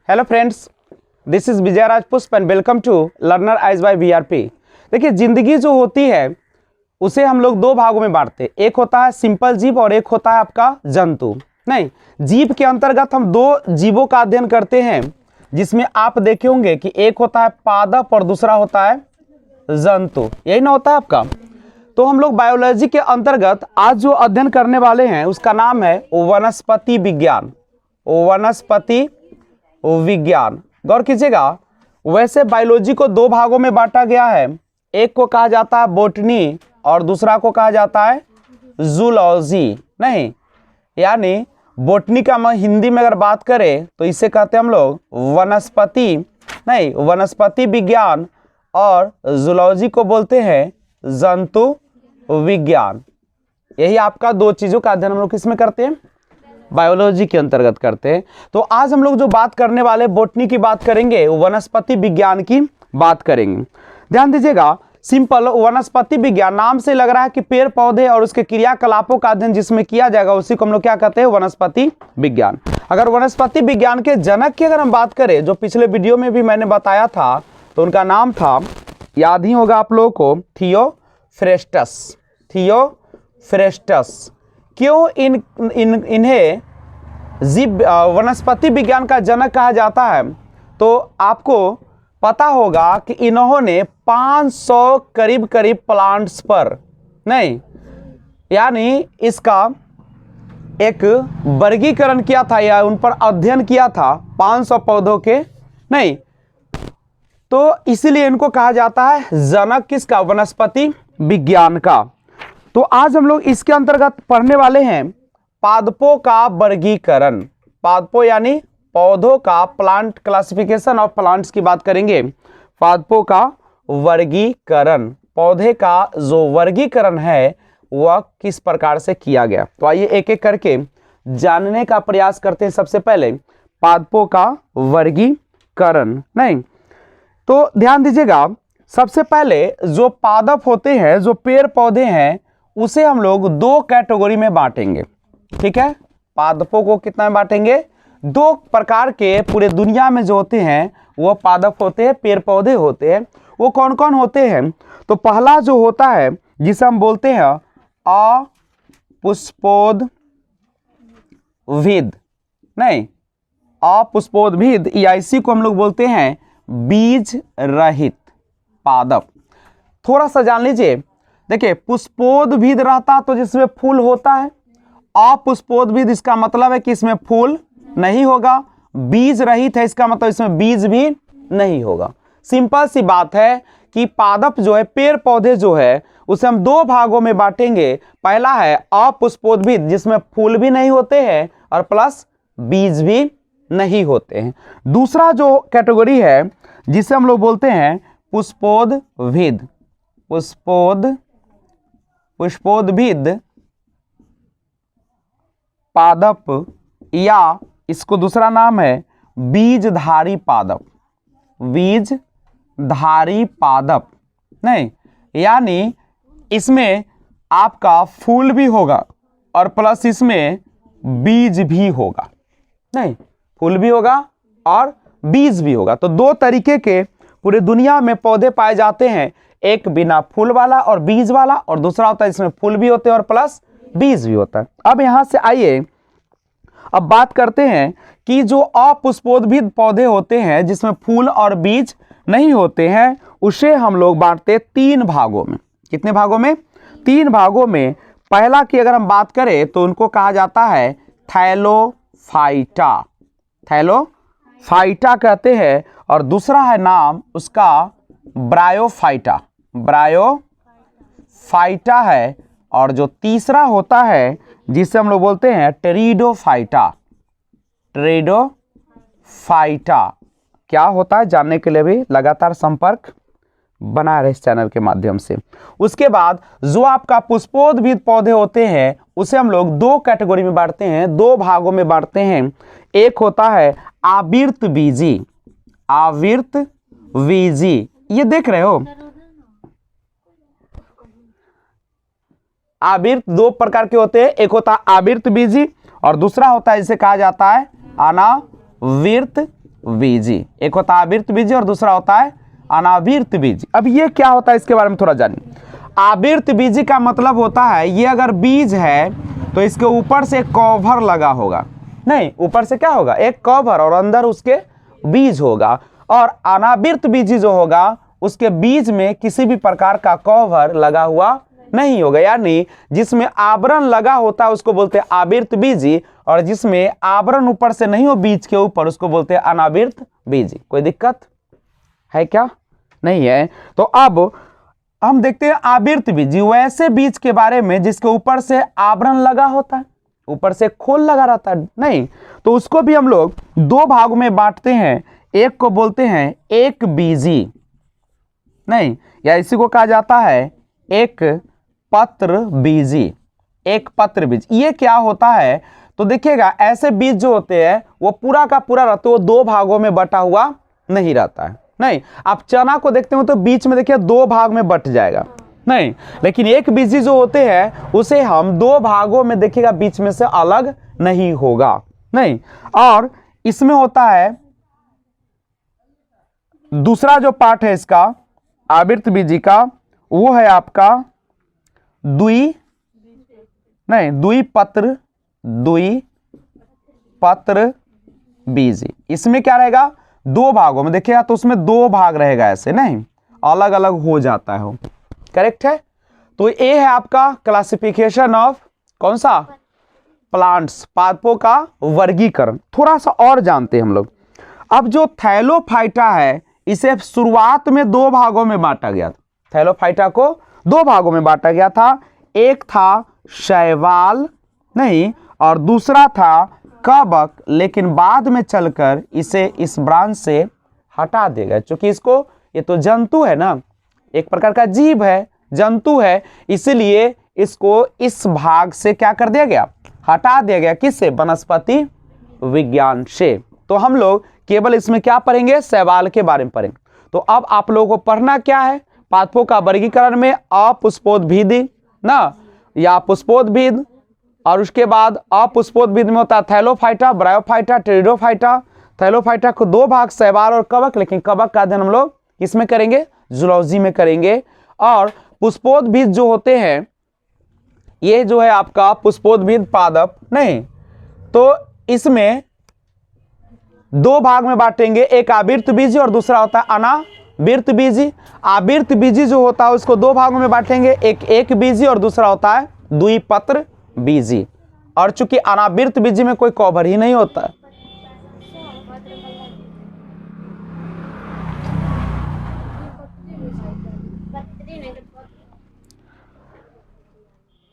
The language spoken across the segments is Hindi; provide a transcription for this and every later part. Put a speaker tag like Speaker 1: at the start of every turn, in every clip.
Speaker 1: Hello friends, this is Vijay Rajpushp and welcome to learner eyes by VRP. देखिए, जिंदगी जो होती है उसे हम लोग दो भागों में बांटते हैं। एक होता है सिंपल जीव और एक होता है आपका जंतु। नहीं, जीव के अंतर्गत हम दो जीवों का अध्ययन करते हैं, जिसमें आप देखे होंगे कि एक होता है पादप और दूसरा होता है जंतु। यही ना होता है आपका। तो हम लोग बायोलॉजी के अंतर्गत आज जो अध्ययन करने वाले हैं उसका नाम है वनस्पति विज्ञान। वनस्पति विज्ञान, गौर कीजिएगा। वैसे बायोलॉजी को दो भागों में बांटा गया है। एक को कहा जाता है बोटनी और दूसरा को कहा जाता है जूलॉजी। नहीं, यानी बोटनी का हम हिंदी में अगर बात करें तो इसे कहते हैं हम लोग वनस्पति। नहीं, वनस्पति विज्ञान। और जूलॉजी को बोलते हैं जंतु विज्ञान। यही आपका दो चीजों का अध्ययन हम लोग किसमें करते हैं, बायोलॉजी के अंतर्गत करते हैं। तो आज हम लोग जो बात करने वाले बोटनी की बात करेंगे, वनस्पति विज्ञान की बात करेंगे। ध्यान दीजिएगा, सिंपल वनस्पति विज्ञान नाम से लग रहा है कि पेड़ पौधे और उसके क्रियाकलापों का अध्ययन जिसमें किया जाएगा उसी को हम लोग क्या कहते हैं, वनस्पति विज्ञान। अगर वनस्पति विज्ञान के जनक की अगर हम बात करें, जो पिछले वीडियो में भी मैंने बताया था, तो उनका नाम था, याद ही होगा आप लोगों को, थियोफ्रेस्टस। थियोफ्रेस्टस। क्यों इन्हें जीव वनस्पति विज्ञान का जनक कहा जाता है, तो आपको पता होगा कि इन्होंने 500 करीब प्लांट्स पर, नहीं यानी इसका एक वर्गीकरण किया था या उन पर अध्ययन किया था 500 पौधों के। नहीं, तो इसीलिए इनको कहा जाता है जनक किसका, वनस्पति विज्ञान का। तो आज हम लोग इसके अंतर्गत पढ़ने वाले हैं पादपों का वर्गीकरण। पादपों यानी पौधों का, प्लांट क्लासिफिकेशन ऑफ प्लांट्स की बात करेंगे। पादपों का वर्गीकरण, पौधे का जो वर्गीकरण है वह किस प्रकार से किया गया। तो आइए एक एक करके जानने का प्रयास करते हैं। सबसे पहले पादपों का वर्गीकरण। नहीं, तो ध्यान दीजिएगा, सबसे पहले जो पादप होते हैं, जो पेड़ पौधे हैं, उसे हम लोग दो कैटेगरी में बांटेंगे। ठीक है, पादपों को कितना में बांटेंगे, दो प्रकार के पूरे दुनिया में जो होते हैं वो पादप होते हैं, पेड़ पौधे होते हैं। वो कौन कौन होते हैं, तो पहला जो होता है जिसे हम बोलते हैं अपुष्पोद्भिद। नहीं, अपुष्पोद्भिद या इसी को हम लोग बोलते हैं बीज रहित पादप। थोड़ा सा जान लीजिए, देखिए पुष्पोद्भिद रहता तो जिसमें फूल होता है, अपुष्पोद्भिद इसका मतलब है कि इसमें फूल नहीं होगा। बीज रहित है इसका मतलब इसमें बीज भी नहीं होगा। सिंपल सी बात है कि पादप जो है, पेड़ पौधे जो है, उसे हम दो भागों में बांटेंगे। पहला है अपुष्पोद्भिद जिसमें फूल भी नहीं होते हैं और प्लस बीज भी नहीं होते हैं। दूसरा जो कैटेगरी है जिसे हम लोग बोलते हैं पुष्पोद्भिद। पुष्पोद्भिद पादप, या इसको दूसरा नाम है बीजधारी पादप। बीजधारी पादप। नहीं, यानी इसमें आपका फूल भी होगा और प्लस इसमें बीज भी होगा। नहीं, फूल भी होगा और बीज भी होगा। तो दो तरीके के पूरे दुनिया में पौधे पाए जाते हैं, एक बिना फूल वाला और बीज वाला, और दूसरा होता है इसमें फूल भी होते हैं और प्लस बीज भी होता है। अब यहां से आइए, अब बात करते हैं कि जो अपुष्पोद्भिद पौधे होते हैं जिसमें फूल और बीज नहीं होते हैं, उसे हम लोग बांटते हैं तीन भागों में। कितने भागों में, तीन भागों में। पहला की अगर हम बात करें तो उनको कहा जाता है थैलोफाइटा। थैलोफाइटा कहते हैं, और दूसरा है नाम उसका ब्रायोफाइटा। ब्रायोफाइटा है, और जो तीसरा होता है जिसे हम लोग बोलते हैं टेरिडोफाइटा। टेरिडोफाइटा क्या होता है जानने के लिए भी लगातार संपर्क बना रहे इस चैनल के माध्यम से। उसके बाद जो आपका पुष्पोद्भिद पौधे होते हैं उसे हम लोग दो कैटेगरी में बांटते हैं, दो भागों में बांटते हैं। एक होता है आवृत बीजी। आवृत बीजी, ये देख रहे हो, आवर्त दो प्रकार के होते हैं, एक होता है आवर्त बीजी और दूसरा होता है जिसे कहा जाता है अनावर्त बीजी। एक होता है आवर्त बीजी और दूसरा होता है अनावर्त बीजी। अब ये क्या होता है इसके बारे में थोड़ा जानिए। आवर्त बीजी का मतलब होता है ये अगर बीज है तो इसके ऊपर से कवर लगा होगा, नहीं ऊपर से क्या होगा एक कवर और अंदर उसके बीज होगा। और अनावर्त बीजी जो होगा उसके बीज में किसी भी प्रकार का कवर लगा हुआ नहीं होगा, यानी जिसमें आवरण लगा होता है उसको बोलते हैं आवर्त बीजी और जिसमें आवरण ऊपर से नहीं हो बीज के ऊपर उसको बोलते हैं अनावर्त बीजी। कोई दिक्कत है क्या? नहीं है। तो अब हम देखते हैं आवर्त बीजी, वैसे बीज के बारे में जिसके ऊपर से आवरण लगा होता है, ऊपर से खोल लगा रहता है, नहीं तो उसको भी हम लोग दो भागों में बांटते हैं। एक को बोलते हैं एक बीजी, नहीं या इसी को कहा जाता है एक पत्र बीजी। एक पत्र बीज ये क्या होता है तो देखिएगा ऐसे बीज जो होते हैं वो पूरा का पूरा रहते, वो दो भागों में बटा हुआ नहीं रहता है। नहीं आप चना को देखते हो तो बीच में देखिए दो भाग में बट जाएगा, नहीं लेकिन एक बीजी जो होते हैं उसे हम दो भागों में देखिएगा बीच में से अलग नहीं होगा, नहीं। और इसमें होता है दूसरा जो पार्ट है इसका आवर्त बीजी का वो है आपका द्विपत्र बीजी। इसमें क्या रहेगा दो भागों में देखिएगा तो उसमें दो भाग रहेगा, ऐसे नहीं अलग अलग हो जाता है, हो करेक्ट है। तो ये है आपका क्लासिफिकेशन ऑफ कौन सा प्लांट्स, पादपों का वर्गीकरण। थोड़ा सा और जानते हैं हम लोग। अब जो थैलोफाइटा है इसे शुरुआत में दो भागों में बांटा गया था, थैलोफाइटा को दो भागों में बांटा गया था। एक था शैवाल, नहीं और दूसरा था कवक, लेकिन बाद में चलकर इसे इस ब्रांच से हटा दिया गया क्योंकि इसको ये तो जंतु है ना, एक प्रकार का जीव है, जंतु है, इसलिए इसको इस भाग से क्या कर दिया गया हटा दिया गया। किससे? वनस्पति विज्ञान से। तो हम लोग केवल इसमें क्या पढ़ेंगे शैवाल के बारे में पढ़ेंगे। तो अब आप लोगों को पढ़ना क्या है पादपों का वर्गीकरण में अपुष्पोद्भिद ना या पुष्पोद्भिद, और उसके बाद अपुष्पोद्भिद में होता है थैलोफाइटा, ब्रायोफाइटा, टेरिडोफाइटा। थैलोफाइटा को दो भाग शैवाल और कवक, लेकिन कवक का अध्ययन हम लोग किसमें करेंगे जूलॉजी में करेंगे। और पुष्पोद्भिद जो होते हैं ये जो है आपका पुष्पोद्भिद पादप, नहीं तो इसमें दो भाग में बांटेंगे, एक आवर्त बीजी और दूसरा होता है अनावर्त बीजी। आवर्त बीजी जो होता है उसको दो भागों में बांटेंगे, एक बीजी और दूसरा होता है द्विपत्र बीजी। और चूंकि अनावर्त बीजी में कोई कवर ही नहीं होता है,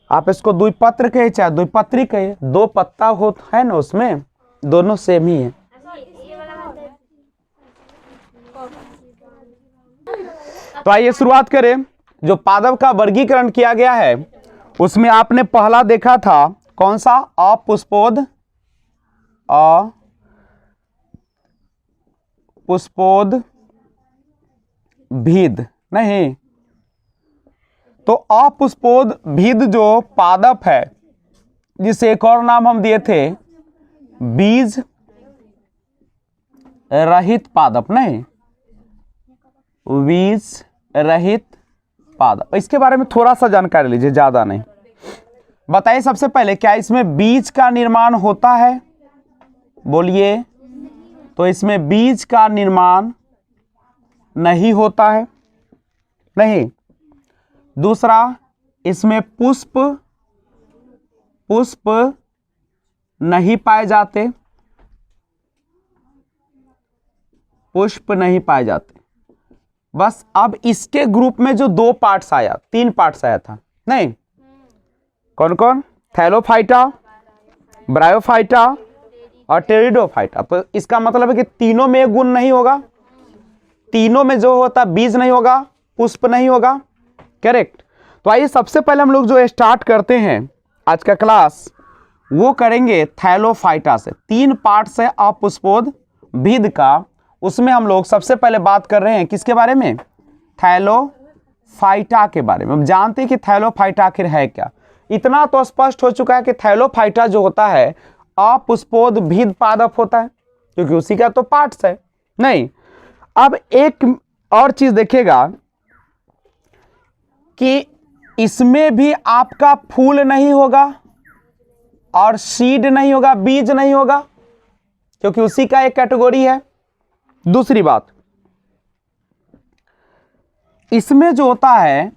Speaker 1: आप इसको द्विपत्र कहे चाहे द्विपत्री कहे, दो पत्ता होता है ना उसमें, दोनों सेम ही है। तो आइए शुरुआत करें। जो पादप का वर्गीकरण किया गया है उसमें आपने पहला देखा था कौन सा अपुष्पोद्भिद, नहीं तो अपुष्पोद्भिद जो पादप है जिसे एक और नाम हम दिए थे बीज रहित पादप, नहीं बीज रहित पादप। इसके बारे में थोड़ा सा जानकारी लीजिए, ज्यादा नहीं। बताइए सबसे पहले क्या इसमें बीज का निर्माण होता है, बोलिए। तो इसमें बीज का निर्माण नहीं होता है, नहीं। दूसरा इसमें पुष्प नहीं पाए जाते, पुष्प नहीं पाए जाते। बस अब इसके ग्रुप में जो दो पार्ट्स आया, तीन पार्ट्स आया था, नहीं कौन कौन थैलोफाइटा, ब्रायोफाइटा और टेरिडोफाइटा। तो इसका मतलब है कि तीनों में एक गुण नहीं होगा, तीनों में जो होता बीज नहीं होगा, पुष्प नहीं होगा, करेक्ट। तो आइए सबसे पहले हम लोग जो स्टार्ट करते हैं आज का क्लास वो करेंगे थैलोफाइटा से। तीन पार्ट्स है अपुष्पोद्भिद का, उसमें हम लोग सबसे पहले बात कर रहे हैं किसके बारे में थैलोफाइटा के बारे में। हम जानते हैं कि थैलोफाइटा आखिर है क्या। इतना तो स्पष्ट हो चुका है कि थैलोफाइटा जो होता है अपुष्पोद्भिद पादप होता है, क्योंकि उसी का तो पार्ट्स है। नहीं, अब एक और चीज देखिएगा कि इसमें भी आपका फूल नहीं होगा और सीड नहीं होगा, बीज नहीं होगा, क्योंकि उसी का एक कैटेगरी है। दूसरी बात, इसमें जो होता है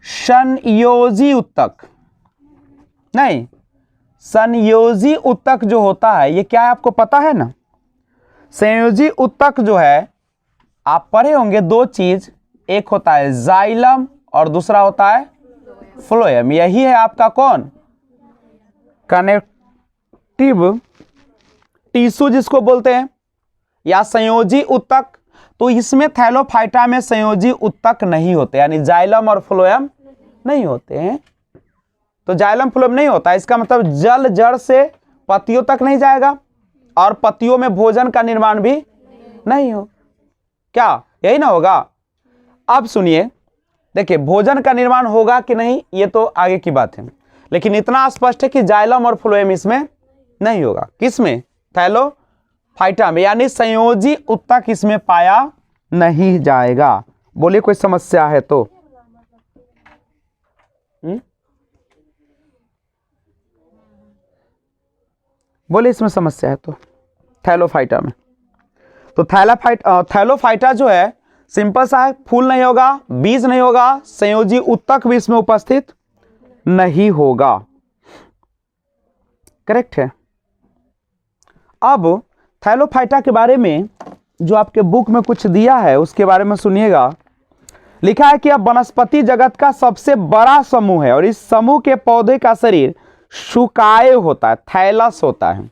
Speaker 1: संयोजी उत्तक, नहीं, संयोजी उत्तक जो होता है ये क्या है आपको पता है ना। संयोजी उत्तक जो है आप पढ़े होंगे, दो चीज, एक होता है जाइलम और दूसरा होता है फ्लोएम। यही है आपका कौन, कनेक्टिव टिश्यू जिसको बोलते हैं, या संयोजी उत्तक। तो इसमें थैलोफाइटा में संयोजी उत्तक नहीं होते, यानी जाइलम और फ्लोएम नहीं होते हैं। तो जाइलम फ्लोएम नहीं होता, इसका मतलब जल जड़ से पत्तियों तक नहीं जाएगा और पत्तियों में भोजन का निर्माण भी नहीं हो, क्या यही ना होगा। अब सुनिए, देखिए भोजन का निर्माण होगा कि नहीं ये तो आगे की बात है, लेकिन इतना स्पष्ट है कि जाइलम और फ्लोएम इसमें नहीं होगा। किसमें, थैलोफाइटा में, यानी संयोजी उत्तक इसमें पाया नहीं जाएगा। बोलिए कोई समस्या है तो। बोलिए इसमें समस्या है तो, थैलोफाइटा में। तो थैलोफाइटा जो है सिंपल सा है, फूल नहीं होगा, बीज नहीं होगा, संयोजी उत्तक भी इसमें उपस्थित नहीं होगा। करेक्ट है। अब थैलोफाइटा के बारे में जो आपके बुक में कुछ दिया है उसके बारे में सुनिएगा। लिखा है कि अब वनस्पति जगत का सबसे बड़ा समूह है और इस समूह के पौधे का शरीर शुकाय होता है, थैलस होता है,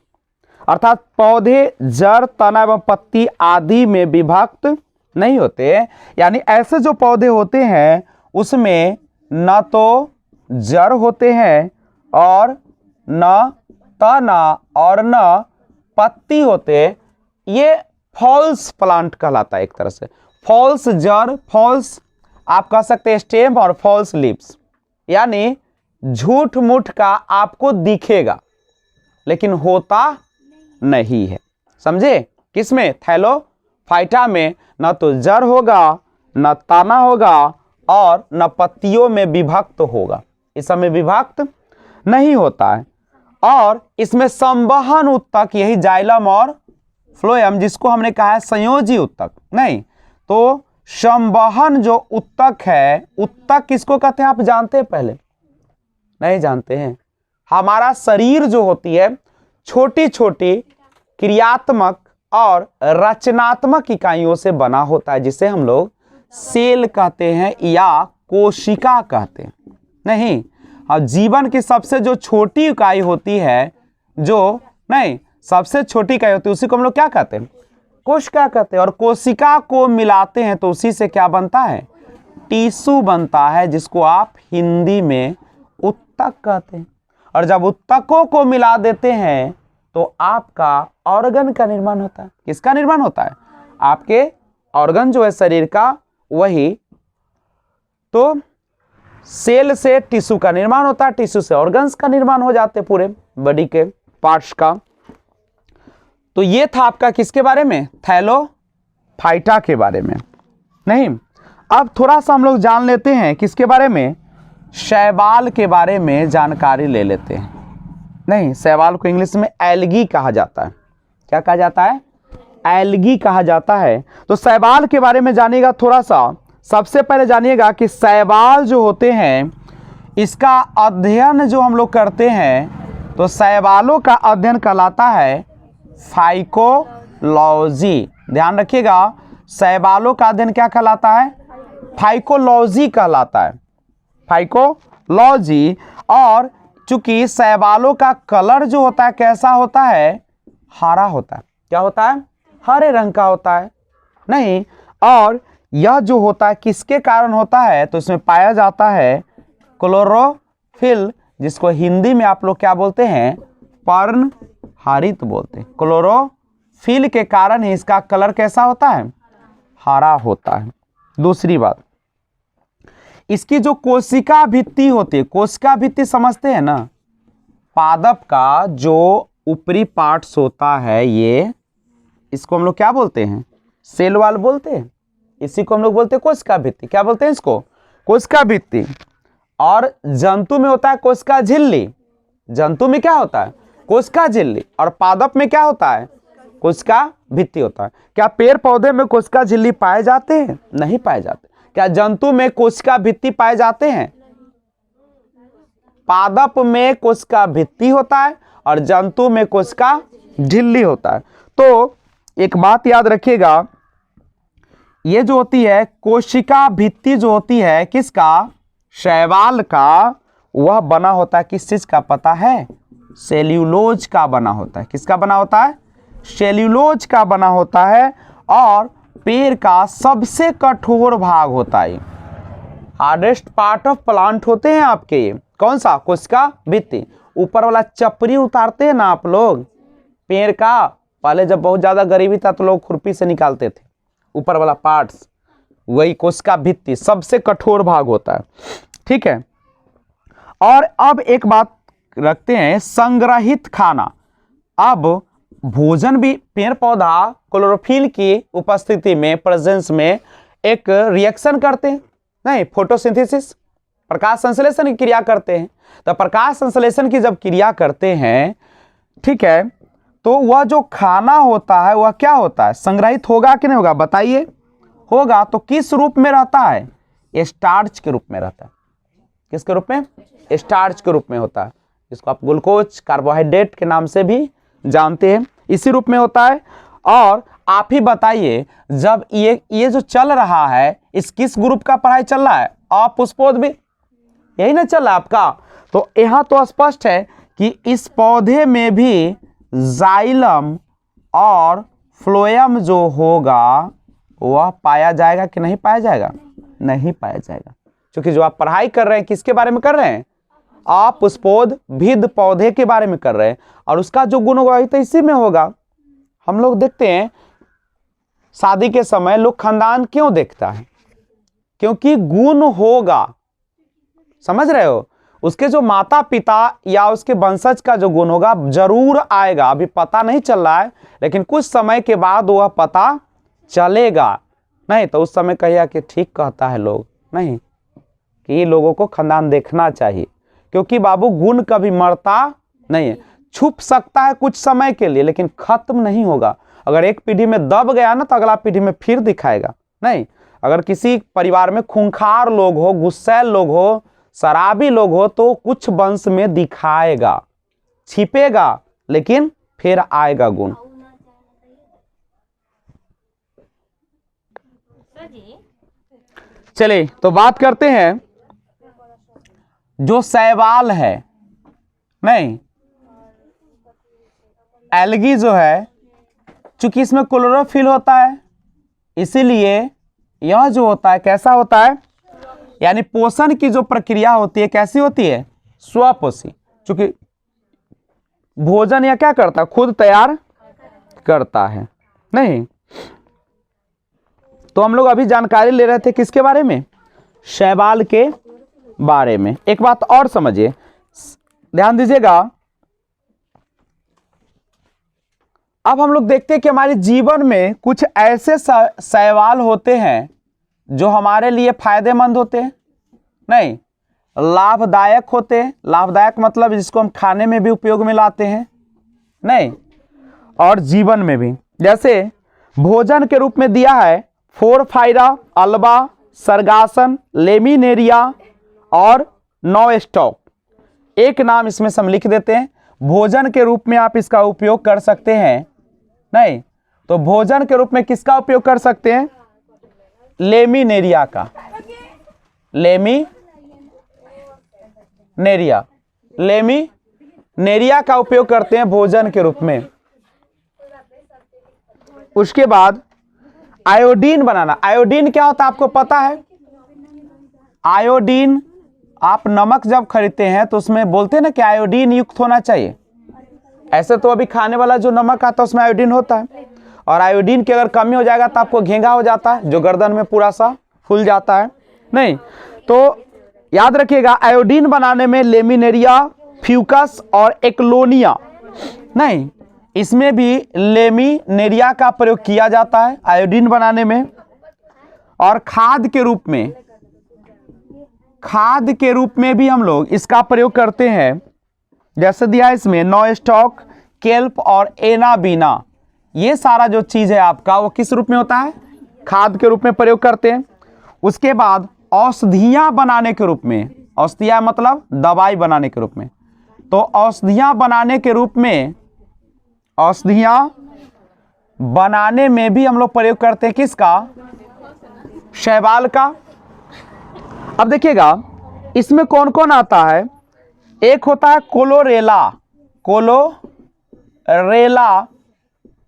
Speaker 1: अर्थात पौधे जड़, तना एवं पत्ती आदि में विभक्त नहीं होते। यानी ऐसे जो पौधे होते हैं उसमें न तो जड़ होते हैं और न तना और न पत्ती होते। ये फॉल्स प्लांट कहलाता है, एक तरह से फॉल्स जड़, फॉल्स आप कह सकते हैं स्टेम और फॉल्स लीव्स, यानी झूठ मूठ का आपको दिखेगा लेकिन होता नहीं है। समझे, किसमें, थैलोफाइटा में न तो जड़ होगा, न तना होगा और न पत्तियों में विभक्त होगा, इस समय विभक्त नहीं होता है। और इसमें संवहन उत्तक, यही जाइलम और फ्लोएम जिसको हमने कहा है संयोजी उत्तक, नहीं तो संवहन जो उत्तक है, उत्तक किसको कहते हैं आप जानते हैं, पहले नहीं जानते हैं। हमारा शरीर जो होती है छोटी छोटी क्रियात्मक और रचनात्मक इकाइयों से बना होता है, जिसे हम लोग सेल कहते हैं या कोशिका कहते हैं। नहीं, अब जीवन की सबसे जो छोटी इकाई होती है, जो नहीं सबसे छोटी इकाई होती है, उसी को हम लोग क्या कहते हैं, कोशिका कहते हैं। और कोशिका को मिलाते हैं तो उसी से क्या बनता है, टिश्यू बनता है, जिसको आप हिंदी में उत्तक कहते हैं। और जब उत्तकों को मिला देते हैं तो आपका ऑर्गन का निर्माण होता है। किसका निर्माण होता है, आपके ऑर्गन जो है शरीर का, वही तो सेल से टिश्यू का निर्माण होता है, टिश्यू से ऑर्गन्स का निर्माण हो जाते पूरे बॉडी के पार्ट्स का। तो ये था आपका किसके बारे में, थैलोफाइटा के बारे में। नहीं, अब थोड़ा सा हम लोग जान लेते हैं किसके बारे में, शैवाल के बारे में जानकारी ले लेते हैं। नहीं, शैवाल को इंग्लिश में एल्गी कहा जाता है। क्या कहा जाता है, एल्गी कहा जाता है। तो शैवाल के बारे में जानिएगा थोड़ा सा। सबसे पहले जानिएगा कि शैवाल जो होते हैं इसका अध्ययन जो हम लोग करते हैं, तो शैवालों का अध्ययन कहलाता है फाइकोलॉजी। ध्यान रखिएगा, शैवालों का अध्ययन क्या कहलाता है, फाइकोलॉजी कहलाता है, फाइकोलॉजी। और चूंकि शैवालों का कलर जो होता है कैसा होता है, हरा होता है। क्या होता है, हरे रंग का होता है। नहीं, और यह जो होता है किसके कारण होता है, तो इसमें पाया जाता है क्लोरोफिल, जिसको हिंदी में आप लोग क्या बोलते हैं, पर्णहरित बोलते हैं। क्लोरोफिल के कारण ही इसका कलर कैसा होता है, हरा होता है। दूसरी बात, इसकी जो कोशिका भित्ति होती है, कोशिका भित्ति समझते हैं ना, पादप का जो ऊपरी पार्ट्स होता है, ये इसको हम लोग क्या बोलते हैं, सेल वॉल बोलते हैं। इसी को हम लोग बोलते हैं कोशिका भित्ति। क्या बोलते हैं इसको, कोशिका भित्ति। और जंतु में होता है कोशिका झिल्ली। जंतु में क्या होता है, कोशिका झिल्ली। और पादप में क्या होता है, कोशिका भित्ति होता है। क्या पेड़ पौधे में कोशिका झिल्ली पाए जाते हैं, नहीं पाए जाते। क्या जंतु में कोशिका भित्ति पाए जाते हैं, पादप में कोशिका भित्ति होता है और जंतु में कोशिका झिल्ली होता है। तो एक बात याद रखिएगा, ये जो होती है कोशिका भित्ति जो होती है किसका, शैवाल का, वह बना होता है किस चीज का पता है, सेल्यूलोज का बना होता है। किसका बना होता है, सेल्यूलोज का बना होता है। और पेड़ का सबसे कठोर भाग होता है, हार्डेस्ट पार्ट ऑफ प्लांट होते हैं आपके ये, कौन सा, कोशिका भित्ति। ऊपर वाला चपरी उतारते हैं ना आप लोग पेड़ का, पहले जब बहुत ज्यादा गरीबी था तो लोग खुरपी से निकालते थे ऊपर वाला पार्ट्स, वही कोशिका भित्ति सबसे कठोर भाग होता है। ठीक है। और अब एक बात रखते हैं, संग्रहित खाना। अब भोजन भी पेड़ पौधा क्लोरोफिल की उपस्थिति में, प्रेजेंस में एक रिएक्शन करते हैं, नहीं, फोटोसिंथेसिस, प्रकाश संश्लेषण की क्रिया करते हैं। तो प्रकाश संश्लेषण की जब क्रिया करते हैं, ठीक है, तो वह जो खाना होता है वह क्या होता है, संग्रहित होगा कि नहीं होगा, बताइए। होगा। तो किस रूप में रहता है, स्टार्च के रूप में रहता है। किसके रूप में, स्टार्च के रूप में होता है, जिसको आप ग्लूकोज, कार्बोहाइड्रेट के नाम से भी जानते हैं, इसी रूप में होता है। और आप ही बताइए, जब ये जो चल रहा है, इस किस ग्रुप का पढ़ाई चल रहा है, अपुष्पोद भी यही ना चल रहा है आपका। तो यहाँ तो स्पष्ट है कि इस पौधे में भी जाइलम और फ्लोएम जो होगा वह पाया जाएगा कि नहीं पाया जाएगा, नहीं पाया जाएगा। क्योंकि जो आप पढ़ाई कर रहे हैं किसके बारे में कर रहे हैं, आप पुष्पोद भिद पौधे के बारे में कर रहे हैं, और उसका जो गुण होगा तो इसी में होगा। हम लोग देखते हैं शादी के समय लोग खानदान क्यों देखता है, क्योंकि गुण होगा, समझ रहे हो, उसके जो माता पिता या उसके वंशज का जो गुण होगा जरूर आएगा। अभी पता नहीं चल रहा है, लेकिन कुछ समय के बाद वह पता चलेगा। नहीं तो उस समय कहिए कि ठीक कहता है लोग, नहीं, कि लोगों को खानदान देखना चाहिए, क्योंकि बाबू गुण कभी मरता नहीं है। छुप सकता है कुछ समय के लिए, लेकिन खत्म नहीं होगा। अगर एक पीढ़ी में दब गया ना तो अगला पीढ़ी में फिर दिखाएगा। नहीं, अगर किसी परिवार में खूंखार लोग हो, गुस्सैल लोग हो, शराबी लोग हो, तो कुछ वंश में दिखाएगा, छिपेगा, लेकिन फिर आएगा गुण। चलिए तो बात करते हैं जो शैवाल है, नहीं, एल्गी जो है, चूंकि इसमें क्लोरोफिल होता है, इसीलिए यह जो होता है कैसा होता है, यानी पोषण की जो प्रक्रिया होती है कैसी होती है, स्वपोषी। चूंकि भोजन या क्या करता है, खुद तैयार करता है। नहीं, तो हम लोग अभी जानकारी ले रहे थे किसके बारे में, शैवाल के बारे में। एक बात और समझिए, ध्यान दीजिएगा। अब हम लोग देखते हैं कि हमारे जीवन में कुछ ऐसे शैवाल होते हैं जो हमारे लिए फायदेमंद होते हैं, नहीं, लाभदायक होते हैं। लाभदायक मतलब जिसको हम खाने में भी उपयोग में लाते हैं, नहीं, और जीवन में भी। जैसे भोजन के रूप में दिया है फोरफाइरा, अल्बा, सरगासन, लेमिनेरिया और नॉस्टॉक। एक नाम इसमें से हम लिख देते हैं। भोजन के रूप में आप इसका उपयोग कर सकते हैं, नहीं, तो भोजन के रूप में किसका उपयोग कर सकते हैं, लेमिनेरिया का, लेमिनेरिया का उपयोग करते हैं भोजन के रूप में। उसके बाद आयोडीन बनाना। आयोडीन क्या होता है आपको पता है, आयोडीन आप नमक जब खरीदते हैं तो उसमें बोलते हैं ना कि आयोडीन युक्त होना चाहिए। ऐसे तो अभी खाने वाला जो नमक आता है उसमें आयोडीन होता है, और आयोडीन की अगर कमी हो जाएगा तो आपको घेंगा हो जाता है, जो गर्दन में पूरा सा फूल जाता है। नहीं, तो याद रखिएगा आयोडीन बनाने में लेमिनेरिया, फ्यूकस और एक्लोनिया, नहीं इसमें भी लेमिनेरिया का प्रयोग किया जाता है आयोडीन बनाने में। और खाद के रूप में भी हम लोग इसका प्रयोग करते हैं, जैसे दिया है इसमें नॉस्टॉक, केल्प और एनाबीना। ये सारा जो चीज है आपका वो किस रूप में होता है, खाद के रूप में प्रयोग करते हैं। उसके बाद औषधियां बनाने के रूप में, औषधियां मतलब दवाई बनाने के रूप में, तो औषधियां बनाने के रूप में, औषधियां बनाने में भी हम लोग प्रयोग करते हैं किसका, शैवाल का। अब देखिएगा इसमें कौन कौन आता है, एक होता है क्लोरेला,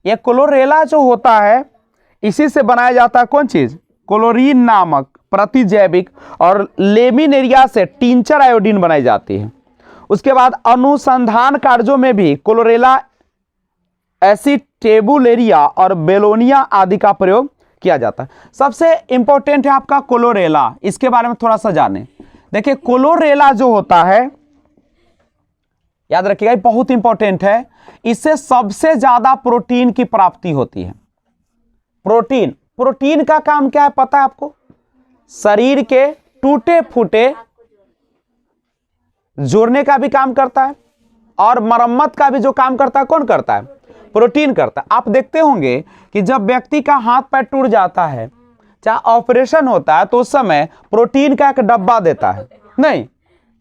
Speaker 1: ये क्लोरेला जो होता है इसी से बनाया जाता है कौन चीज, क्लोरीन नामक प्रतिजैविक, और लेमिनेरिया से टिंचर आयोडीन बनाई जाती है। उसके बाद अनुसंधान कार्यों में भी क्लोरेला, एसिटेबुलेरिया और बेलोनिया आदि का प्रयोग किया जाता है। सबसे इंपॉर्टेंट है आपका क्लोरेला, इसके बारे में थोड़ा सा जाने। देखिए क्लोरेला जो होता है, याद रखिएगा बहुत इंपॉर्टेंट है, इससे सबसे ज्यादा प्रोटीन की प्राप्ति होती है। प्रोटीन का काम क्या है पता है आपको, शरीर के टूटे फूटे जोड़ने का भी काम करता है, और मरम्मत का भी जो काम करता है कौन करता है, प्रोटीन करता है। आप देखते होंगे कि जब व्यक्ति का हाथ पैर टूट जाता है, चाहे ऑपरेशन होता है, तो उस समय प्रोटीन का एक डब्बा देता है, नहीं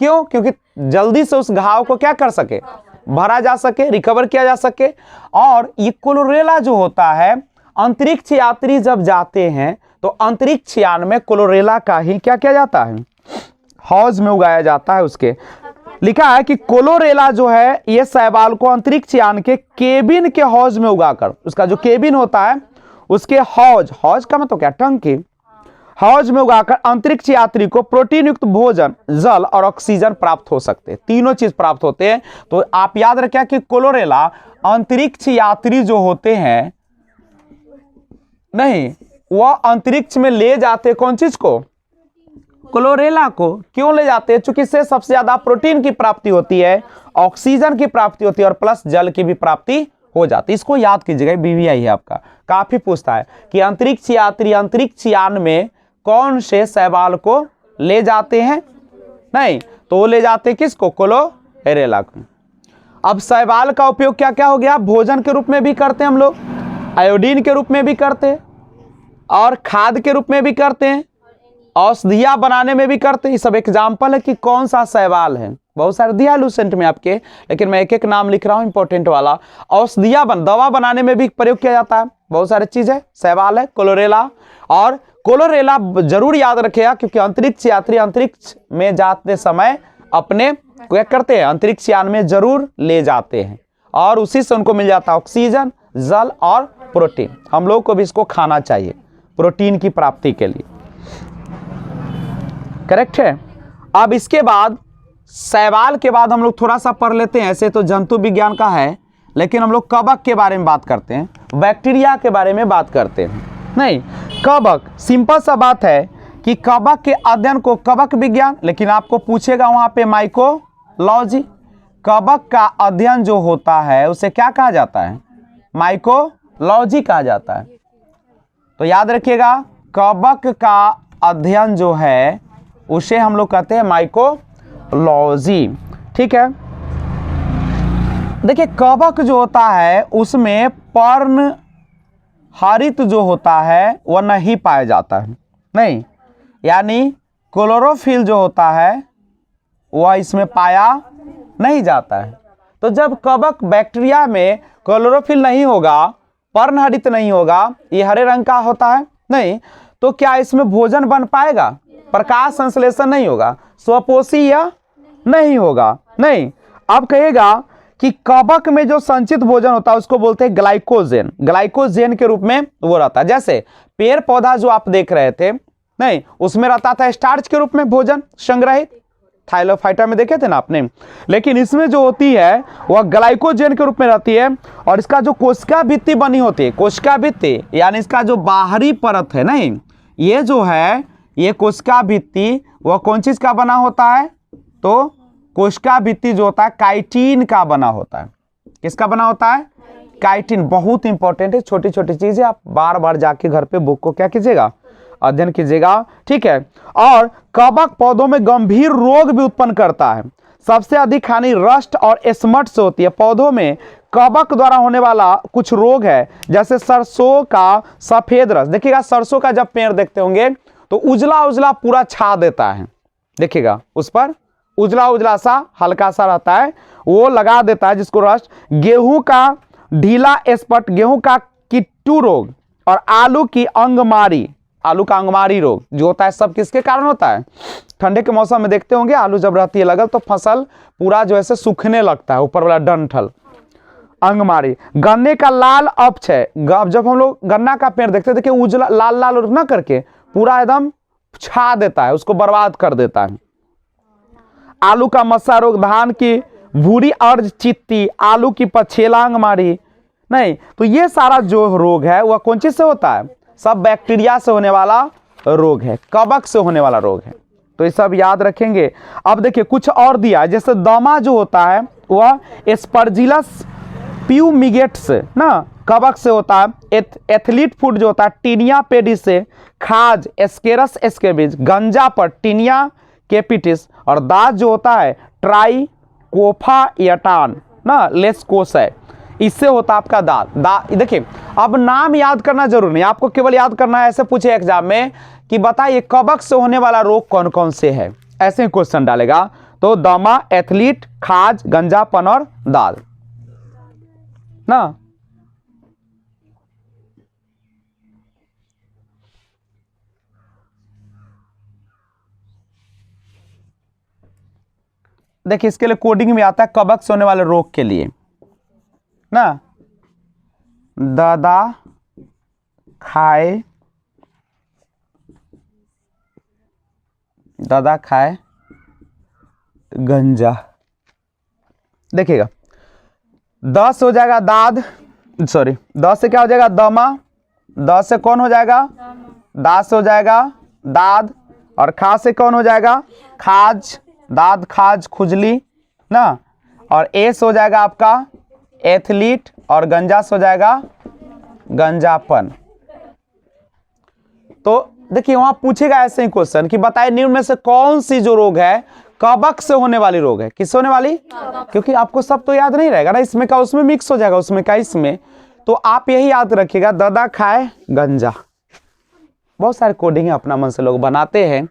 Speaker 1: क्यों, क्योंकि जल्दी से उस घाव को क्या कर सके, भरा जा सके, रिकवर किया जा सके। और ये क्लोरेला जो होता है, अंतरिक्ष यात्री जब जाते हैं तो अंतरिक्ष यान में क्लोरेला का ही क्या किया जाता है, हौज में उगाया जाता है। उसके लिखा है कि क्लोरेला जो है ये शैवाल को अंतरिक्ष यान के केबिन के हौज में उगाकर, उसका जो केबिन होता है उसके हौज का मतलब क्या, टंकी, हौज में उगाकर अंतरिक्ष यात्री को प्रोटीन युक्त भोजन, जल और ऑक्सीजन प्राप्त हो सकते हैं, तीनों चीज प्राप्त होते हैं। तो आप याद रखें कि क्लोरेला अंतरिक्ष यात्री जो होते हैं, नहीं वह अंतरिक्ष में ले जाते कौन चीज को, क्लोरेला को। क्यों ले जाते हैं, चूंकि इससे सबसे ज्यादा प्रोटीन की प्राप्ति होती है, ऑक्सीजन की प्राप्ति होती है और प्लस जल की भी प्राप्ति हो जाती है। इसको याद कीजिएगा, बीवीआई है आपका, काफी पूछता है कि अंतरिक्ष यात्री अंतरिक्ष यान में कौन से शैवाल को ले जाते हैं, नहीं तो वो ले जाते किसको, क्लोरेला को। अब शैवाल का उपयोग क्या क्या हो गया, भोजन के रूप में भी करते हैं हम लोग, आयोडीन के रूप में भी करते हैं, और खाद के रूप में भी करते हैं, औषधियां बनाने में भी करते हैं। ये सब एग्जाम्पल है कि कौन सा शैवाल है, बहुत सारे दिया लूसेंट में आपके, लेकिन मैं एक एक नाम लिख रहा हूं इंपॉर्टेंट वाला। औषधियां दवा बनाने में भी प्रयोग किया जाता है, बहुत सारी चीजें शैवाल है क्लोरेला। और क्लोरेला जरूर याद रखेगा क्योंकि अंतरिक्ष यात्री अंतरिक्ष में जाते समय अपने क्या करते हैं, अंतरिक्ष यान में जरूर ले जाते हैं, और उसी से उनको मिल जाता है ऑक्सीजन, जल और प्रोटीन। हम लोग को भी इसको खाना चाहिए प्रोटीन की प्राप्ति के लिए, करेक्ट है। अब इसके बाद शैवाल के बाद हम लोग थोड़ा सा पढ़ लेते हैं, ऐसे तो जंतु विज्ञान का है लेकिन हम लोग कवक के बारे में बात करते हैं, बैक्टीरिया के बारे में बात करते हैं। नहीं, कवक, सिंपल सा बात है कि कवक के अध्ययन को कवक विज्ञान, लेकिन आपको पूछेगा वहां पे माइकोलॉजी। कवक का अध्ययन जो होता है उसे क्या कहा जाता है, माइकोलॉजी कहा जाता है। तो याद रखिएगा कवक का अध्ययन जो है उसे हम लोग कहते हैं माइकोलॉजी, ठीक है। देखिए कवक जो होता है उसमें पर्ण हरित जो होता है वह नहीं पाया जाता है, नहीं, यानी क्लोरोफिल जो होता है वह इसमें पाया नहीं जाता है। तो जब कवक बैक्टीरिया में क्लोरोफिल नहीं होगा, पर्ण हरित नहीं होगा, ये हरे रंग का होता है, नहीं, तो क्या इसमें भोजन बन पाएगा, प्रकाश संश्लेषण नहीं होगा, स्वपोषी या नहीं होगा, नहीं। अब कहेगा कि कवक में जो संचित भोजन होता है उसको बोलते हैं ग्लाइकोजेन, ग्लाइकोजेन के रूप में वो रहता है। जैसे पेड़ पौधा जो आप देख रहे थे, नहीं, उसमें रहता था स्टार्च के रूप में भोजन संग्रहित, थाइलोफाइटा में देखे थे ना आपने, लेकिन इसमें जो होती है वह ग्लाइकोजेन के रूप में रहती है। और इसका जो कोशिका भित्ति बनी होती है, कोशिका भित्ति यानी इसका जो बाहरी परत है, नहीं, ये जो है ये कोशिका भित्ति वह कौन चीज का बना होता है? तो कोशिका भित्ति जो होता है काइटिन का बना होता है। किसका बना होता है? काइटिन। बहुत इंपॉर्टेंट है, छोटी छोटी चीजें आप बार बार जाके घर पे बुक को क्या कीजिएगा? अध्ययन कीजिएगा, ठीक है। और कवक पौधों में गंभीर रोग भी उत्पन्न करता है। सबसे अधिक हानि रस्ट और स्मट से होती है। पौधों में कवक द्वारा होने वाला कुछ रोग है, जैसे सरसों का सफेद रस। देखिएगा सरसों का जब पेड़ देखते होंगे तो उजला उजला पूरा छा देता है, देखिएगा उस पर उजला उजला सा हल्का सा रहता है, वो लगा देता है जिसको रस्ट। गेहूं का ढीला स्पट, गेहूं का किट्टू रोग और आलू की अंगमारी, आलू का अंगमारी रोग जो होता है सब किसके कारण होता है? ठंडे के मौसम में देखते होंगे आलू जब रहती है लगल तो फसल पूरा जो है सूखने लगता है, ऊपर वाला डंठल, अंगमारी। गन्ने का लाल अपक्षय, जब हम लोग गन्ना का पेड़ देखते हैं देखिए उजला लाल लाल ना करके पूरा एकदम छा देता है, उसको बर्बाद कर देता है। आलू का मस्सा रोग, धान की भूरी अर्ज चित्ती, आलू की पछेला अंगमारी। नहीं तो ये सारा जो रोग है वह कौन चीज से होता है? सब बैक्टीरिया से होने वाला रोग है, कवक से होने वाला रोग है। तो ये सब याद रखेंगे। अब देखिए कुछ और दिया है, जैसे दमा जो होता है वह एस्परजिलस प्यूमिगेट्स ना कवक से होता है। एथलीट फूड जो होता है टीनिया पेडिस से, खाज एस्केरस एस्केबिज, गंजा पर टीनिया कैपिटिस, और दांत जो होता है ट्राइकोफा यटान ना लेस्कोस है, इससे होता है आपका दांत। देखिए अब नाम याद करना जरूरी नहीं, आपको केवल याद करना है, ऐसे पूछे एग्जाम में कि बताइए कवक से होने वाला रोग कौन कौन से है, ऐसे ही क्वेश्चन डालेगा। तो दमा, एथलीट, खाज, गंजापन और दाल ना। देखिए इसके लिए कोडिंग में आता है कवक से होने वाले रोग के लिए ना, ददा खाए, ददा खाए गंजा। देखिएगा 10 हो जाएगा दाद, सॉरी 10 से क्या हो जाएगा? दमा। 10 से कौन हो जाएगा? दाद से हो जाएगा दाद। और खाज से कौन हो जाएगा? खाज, दाद खाज खुजली ना। और एस हो जाएगा आपका एथलीट, और गंजा से हो जाएगा गंजापन। तो देखिए वहां पूछेगा ऐसे ही क्वेश्चन कि बताइए निम्न में से कौन सी जो रोग है कवक से होने वाली रोग है? किससे होने वाली? क्योंकि आपको सब तो याद नहीं रहेगा ना, इसमें का उसमें मिक्स हो जाएगा, उसमें का इसमें। तो आप यही याद रखिएगा ददा खाए गंजा। बहुत सारे कोडिंग अपना मन से लोग बनाते हैं।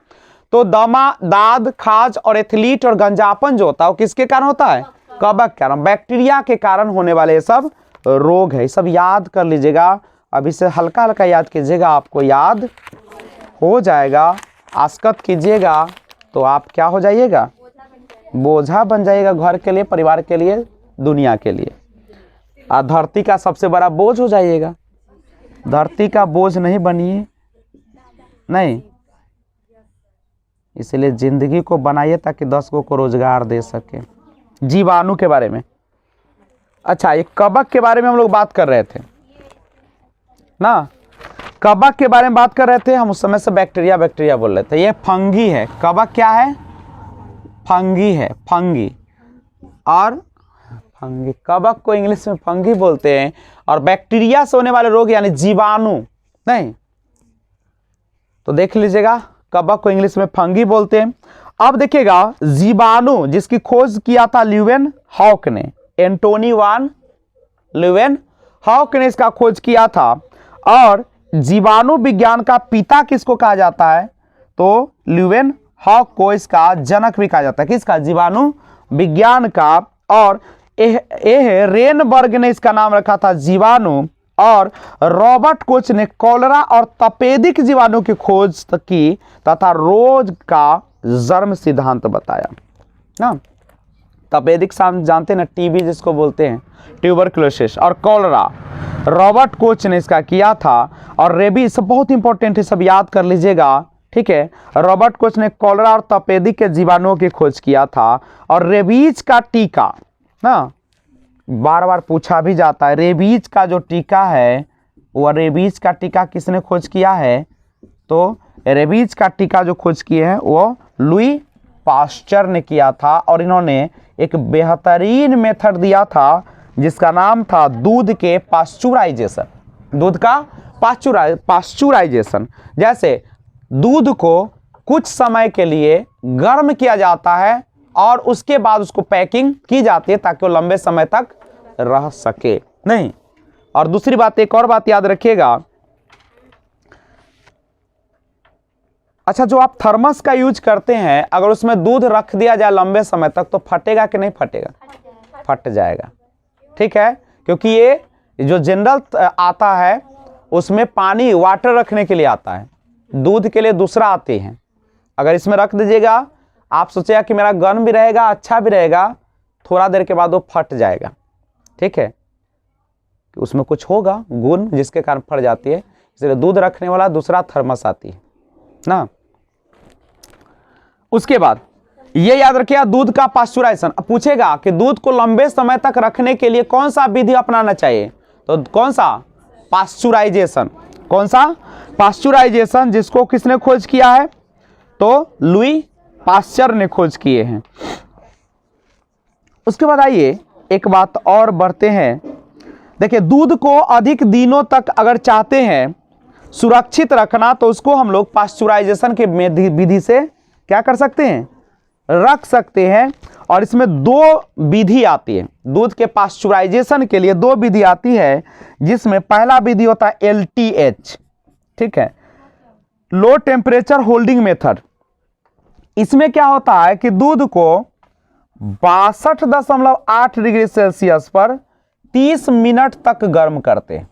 Speaker 1: तो दमा, दाद, खाज और एथलीट और गंजापन जो होता है वो किसके कारण होता है? कवक के कारण, बैक्टीरिया के कारण होने वाले ये सब रोग है। सब याद कर लीजिएगा, अब इसे हल्का हल्का याद कीजिएगा, आपको याद हो जाएगा। आस्कत कीजिएगा तो आप क्या हो जाइएगा? बोझा बन जाइएगा, घर के लिए, परिवार के लिए, दुनिया के लिए। धरती का सबसे बड़ा बोझ हो जाइएगा। धरती का बोझ नहीं बनिए, नहीं, इसलिए जिंदगी को बनाइए ताकि 10 को रोजगार दे सके। जीवाणु के बारे में, अच्छा ये कवक के बारे में हम लोग बात कर रहे थे ना, कवक के बारे में बात कर रहे थे हम, उस समय से बैक्टीरिया बैक्टीरिया बोल रहे थे। ये फंगी है, कवक क्या है? फंगी है, फंगी। और फंगी, कवक को इंग्लिश में फंगी बोलते हैं, और बैक्टीरिया से होने वाले रोग यानी जीवाणु, नहीं तो देख लीजिएगा कवक को इंग्लिश में फंगी बोलते हैं। अब देखिएगा जीवाणु जिसकी खोज किया था ल्यूवेन हॉक ने, एंटोनी वान ल्यूवेन हॉक ने इसका खोज किया था। और जीवाणु विज्ञान का पिता किसको कहा जाता है? तो ल्यूवेन हॉक को इसका जनक भी कहा जाता है। किसका? जीवाणु विज्ञान का। और रेनबर्ग ने इसका नाम रखा था जीवाणु, और रॉबर्ट कोच ने कॉलरा और तपेदिक जीवाणु की खोज की तथा रोग का जन्म सिद्धांत बताया ना। तपेदिक जानते हैं ना, टीबी जिसको बोलते हैं, ट्यूबरकुलोसिस, और कॉलरा रॉबर्ट कोच ने इसका किया था। और रेबीज, सब बहुत इंपॉर्टेंट है, सब याद कर लीजिएगा, ठीक है। रॉबर्ट कोच ने कॉलरा और तपेदिक के जीवाणुओं की खोज किया था। और रेबीज का टीका ना बार बार पूछा भी जाता है, रेबीज का जो टीका है वह रेबीज का टीका किसने खोज किया है? तो रेबीज का टीका जो खोज किए हैं वो लुई पास्चर ने किया था, और इन्होंने एक बेहतरीन मेथड दिया था जिसका नाम था दूध के पास्चुराइजेशन। दूध का पास्चुराइजेशन, जैसे दूध को कुछ समय के लिए गर्म किया जाता है और उसके बाद उसको पैकिंग की जाती है ताकि वो लंबे समय तक रह सके। नहीं, और दूसरी बात, एक और बात याद रखिएगा, अच्छा जो आप थर्मस का यूज करते हैं, अगर उसमें दूध रख दिया जाए लंबे समय तक तो फटेगा कि नहीं फटेगा? फट जाएगा, ठीक है, क्योंकि ये जो जनरल आता है उसमें पानी वाटर रखने के लिए आता है, दूध के लिए दूसरा आते हैं। अगर इसमें रख दीजिएगा, आप सोचेगा कि मेरा गर्म भी रहेगा अच्छा भी रहेगा, थोड़ा देर के बाद वो फट जाएगा, ठीक है, उसमें कुछ होगा गुण जिसके कारण फट जाती है, इसलिए दूध रखने वाला दूसरा थर्मस आती है ना। उसके बाद ये याद रखिएगा दूध का पास्चुराइजेशन। अब पूछेगा कि दूध को लंबे समय तक रखने के लिए कौन सा विधि अपनाना चाहिए, तो कौन सा? पास्चुराइजेशन। कौन सा? पास्चुराइजेशन, जिसको किसने खोज किया है? तो लुई पास्चर ने खोज किए हैं। उसके बाद आइए एक बात और बढ़ते हैं। देखिए, दूध को अधिक दिनों तक अगर चाहते हैं सुरक्षित रखना तो उसको हम लोग पास्चुराइजेशन के विधि से क्या कर सकते हैं? रख सकते हैं। और इसमें दो विधि आती है, दूध के पास्चुराइजेशन के लिए दो विधि आती है, जिसमें पहला विधि होता है LTH, ठीक है, लो टेम्परेचर होल्डिंग मेथड। इसमें क्या होता है कि दूध को 62.8 डिग्री सेल्सियस पर 30 मिनट तक गर्म करते हैं।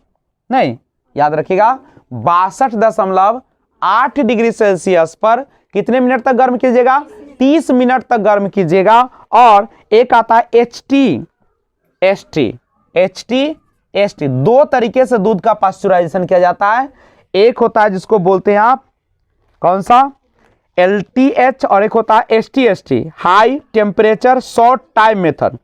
Speaker 1: नहीं, याद रखिएगा, 62.8 डिग्री सेल्सियस पर कितने मिनट तक गर्म कीजिएगा? 30 मिनट तक गर्म कीजिएगा। और एक आता है HT, दो तरीके से दूध का पास्चुराइजेशन किया जाता है। एक होता है जिसको बोलते हैं आप कौन सा? LTH, और एक होता है HT, high temperature short time method.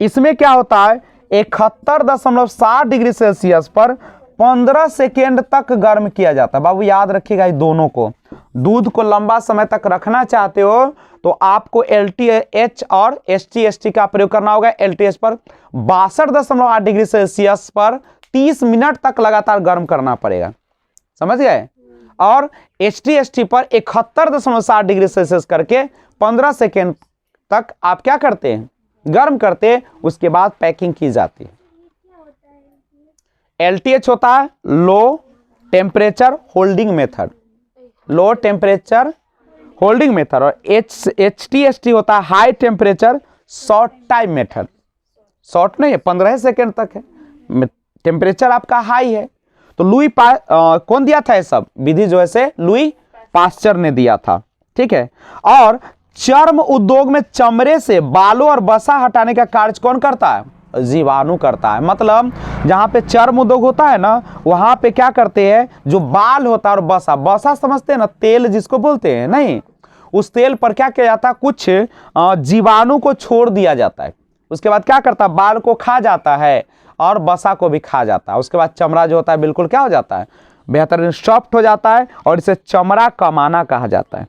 Speaker 1: इसमें क्या होता है? 71.7 डिग्री सेल्सियस पर 15 सेकेंड तक गर्म किया जाता है। बाबू याद रखिएगा, दोनों को, दूध को लंबा समय तक रखना चाहते हो तो आपको LTH और HT का प्रयोग करना होगा। LTH पर 62.8 डिग्री सेल्सियस पर 30 मिनट तक लगातार गर्म करना पड़ेगा, समझ गए? और HT पर 71.7 डिग्री सेल्सियस करके 15 सेकेंड तक आप क्या करते हैं? गर्म करते हैं, उसके बाद पैकिंग की जाती है। LTH होता है low temperature holding method, low temperature holding method, और HT होता है high temperature short time method. Short नहीं है, 15 सेकेंड तक है, टेम्परेचर आपका हाई है। तो लुई कौन दिया था ये सब विधि? जो है से लुई पास्चर ने दिया था, ठीक है। और चर्म उद्योग में चमड़े से बालों और वसा हटाने का कार्य कौन करता है? जीवाणु करता है। मतलब जहां पे चर्म उद्योग होता है ना, वहां पे क्या करते हैं, जो बाल होता है और वसा समझते हैं ना, तेल जिसको बोलते हैं, नहीं, उस तेल पर क्या किया जाता है? कुछ जीवाणु को छोड़ दिया जाता है। उसके बाद क्या करता है? बाल को खा जाता है और वसा को भी खा जाता है। उसके बाद चमड़ा जो होता है बिल्कुल क्या हो जाता है? बेहतरीन सॉफ्ट हो जाता है, और इसे चमड़ा कमाना कहा जाता है,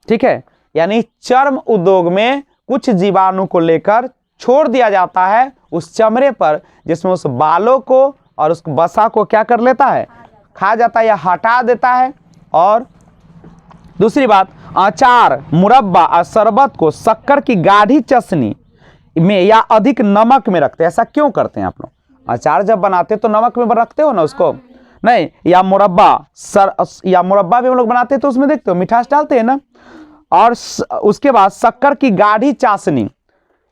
Speaker 1: ठीक है। यानी चर्म उद्योग में कुछ जीवाणु को लेकर छोड़ दिया जाता है उस चमड़े पर, जिसमें उस बालों को और उस वसा को क्या कर लेता है? खा जाता है या हटा देता है। और दूसरी बात, अचार, मुरब्बा और शरबत को शक्कर की गाढ़ी चसनी में या अधिक नमक में रखते हैं। ऐसा क्यों करते हैं आप लोग? अचार जब बनाते तो नमक में रखते हो ना उसको, नहीं, या मुरब्बा भी हम लोग बनाते हैं तो उसमें देखते हो मिठास डालते हैं ना। और उसके बाद शक्कर की गाढ़ी चाशनी,